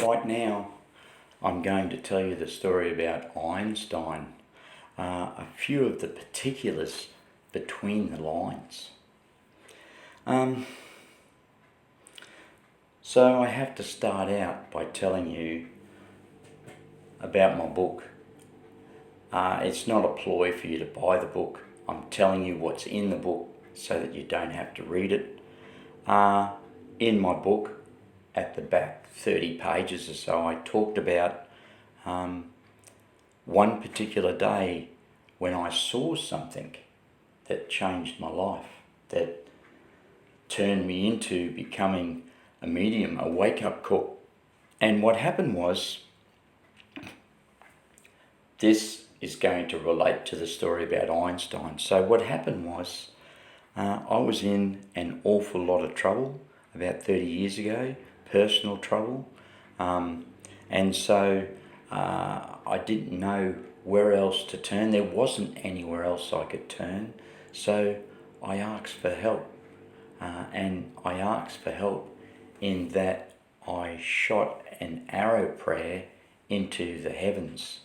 Right now, I'm going to tell you the story about Einstein, a few of the particulars between the lines. So I have to start out by telling you about my book. It's not a ploy for you to buy the book. I'm telling you what's in the book so that you don't have to read it. In my book, at the back 30 pages or so, I talked about one particular day when I saw something that changed my life, that turned me into becoming a medium, a wake-up call. And what happened was, this is going to relate to the story about Einstein. So what happened was, I was in an awful lot of trouble about 30 years ago, personal trouble, and so I didn't know where else to turn. There wasn't anywhere else I could turn, so I asked for help, and I asked for help in that I shot an arrow prayer into the heavens.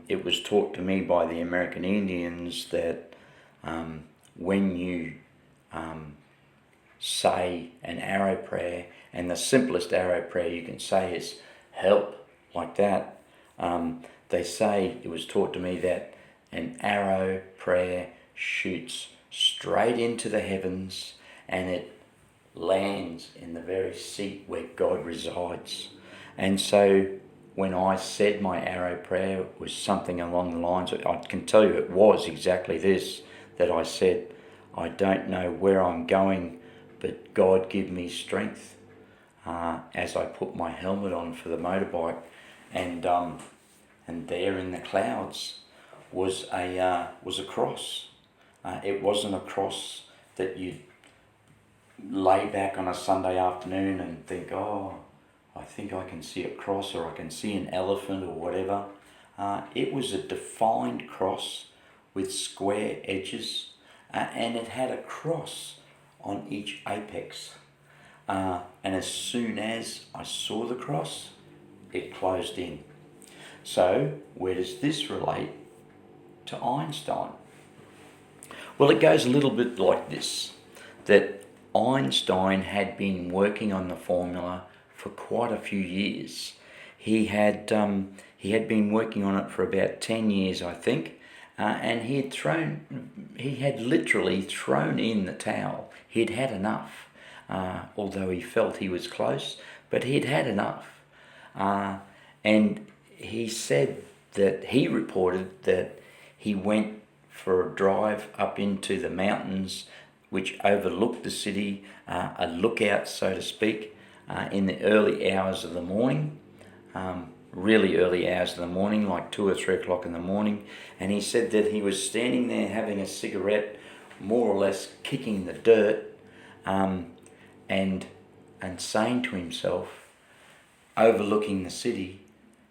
It was taught to me by the American Indians that when you say an arrow prayer, and the simplest arrow prayer you can say is help, like that, they say, it was taught to me that an arrow prayer shoots straight into the heavens and it lands in the very seat where God resides. And so when I said my arrow prayer, it was something along the lines of, I can tell you it was exactly this, that I said, I don't know where I'm going, but God give me strength, as I put my helmet on for the motorbike, and there in the clouds was a cross. It wasn't a cross that you'd lay back on a Sunday afternoon and think, oh, I think I can see a cross, or I can see an elephant, or whatever. It was a defined cross with square edges, and it had a cross on each apex. And as soon as I saw the cross, it closed in. So where does this relate to Einstein? Well, it goes a little bit like this, that Einstein had been working on the formula for quite a few years. He had been working on it for about 10 years, I think, and he had literally thrown in the towel. He'd had enough, although he felt he was close, but he'd had enough. And he said that he reported that he went for a drive up into the mountains which overlooked the city, a lookout, so to speak, in the early hours of the morning, really early hours of the morning, like 2 or 3 o'clock in the morning. And he said that he was standing there having a cigarette, more or less kicking the dirt, and saying to himself, overlooking the city,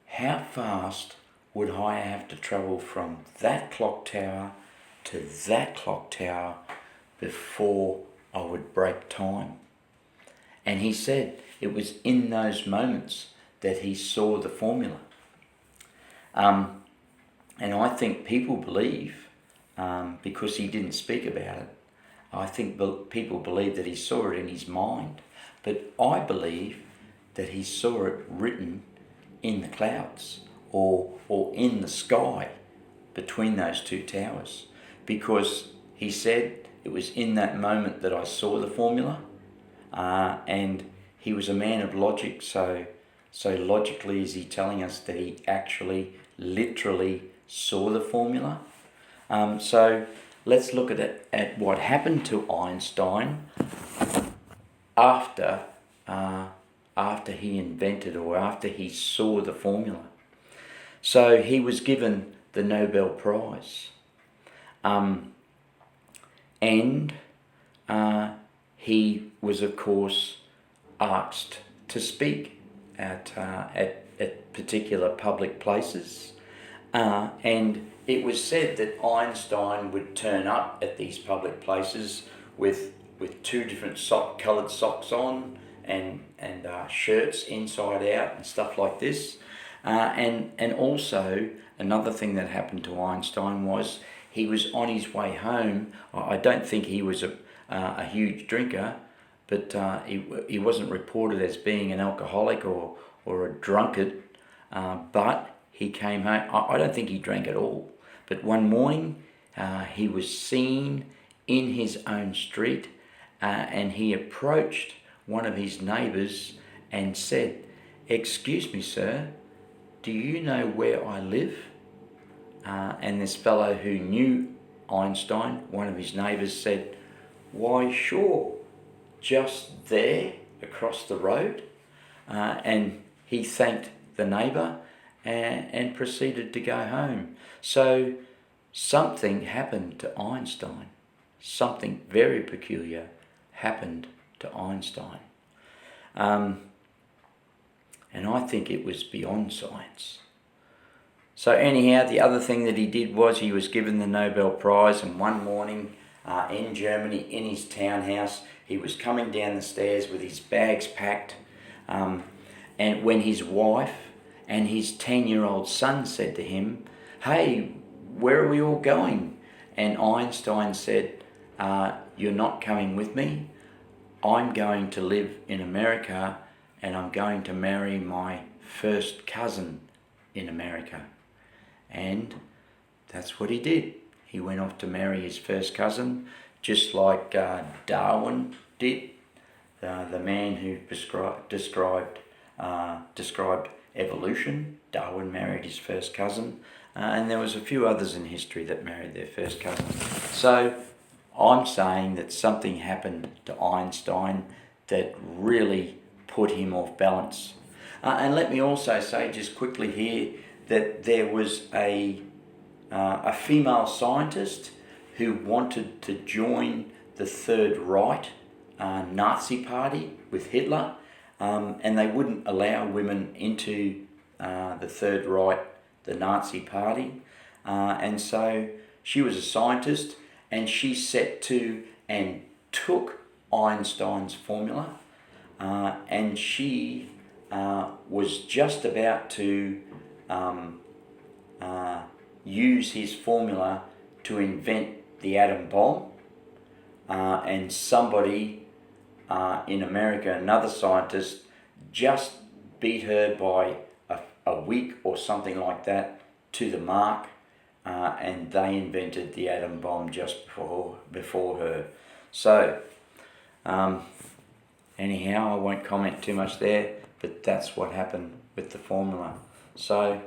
how fast would I have to travel from that clock tower to that clock tower before I would break time? And he said it was in those moments that he saw the formula. And I think people believe, because he didn't speak about it, I think people believe that he saw it in his mind. But I believe that he saw it written in the clouds, or in the sky between those two towers. Because he said it was in that moment that I saw the formula, and he was a man of logic, so logically is he telling us that he actually literally saw the formula. So let's look at what happened to Einstein after he invented, or after he saw the formula. So he was given the Nobel Prize, and he was, of course, asked to speak at particular public places, and it was said that Einstein would turn up at these public places with 2 different coloured socks on, and shirts inside out and stuff like this. And also another thing that happened to Einstein was he was on his way home. I don't think he was a huge drinker, but he wasn't reported as being an alcoholic or a drunkard, but he came home. I don't think he drank at all, but one morning he was seen in his own street, and he approached one of his neighbours and said, "Excuse me, sir, do you know where I live?" And this fellow who knew Einstein, one of his neighbours, said, "Why, sure, just there across the road." And he thanked the neighbour and proceeded to go home. So something happened to Einstein. Something very peculiar happened to Einstein. And I think it was beyond science. So anyhow, the other thing that he did was he was given the Nobel Prize, and one morning in Germany, in his townhouse, he was coming down the stairs with his bags packed, and when his wife and his 10-year-old son said to him, "Hey, where are we all going?" And Einstein said, "You're not coming with me. I'm going to live in America, and I'm going to marry my first cousin in America." And that's what he did. He went off to marry his first cousin, just like Darwin did, the man who described evolution. Darwin married his first cousin, and there was a few others in history that married their first cousin. So I'm saying that something happened to Einstein that really put him off balance. And let me also say just quickly here that there was a female scientist who wanted to join the Third Reich Nazi party with Hitler, and they wouldn't allow women into the Third Reich, the Nazi party, and so she was a scientist, and she set to and took Einstein's formula, and she was just about to use his formula to invent the atom bomb, and somebody in America, another scientist, just beat her by a week or something like that to the mark, and they invented the atom bomb just before her. So anyhow, I won't comment too much there, but that's what happened with the formula. So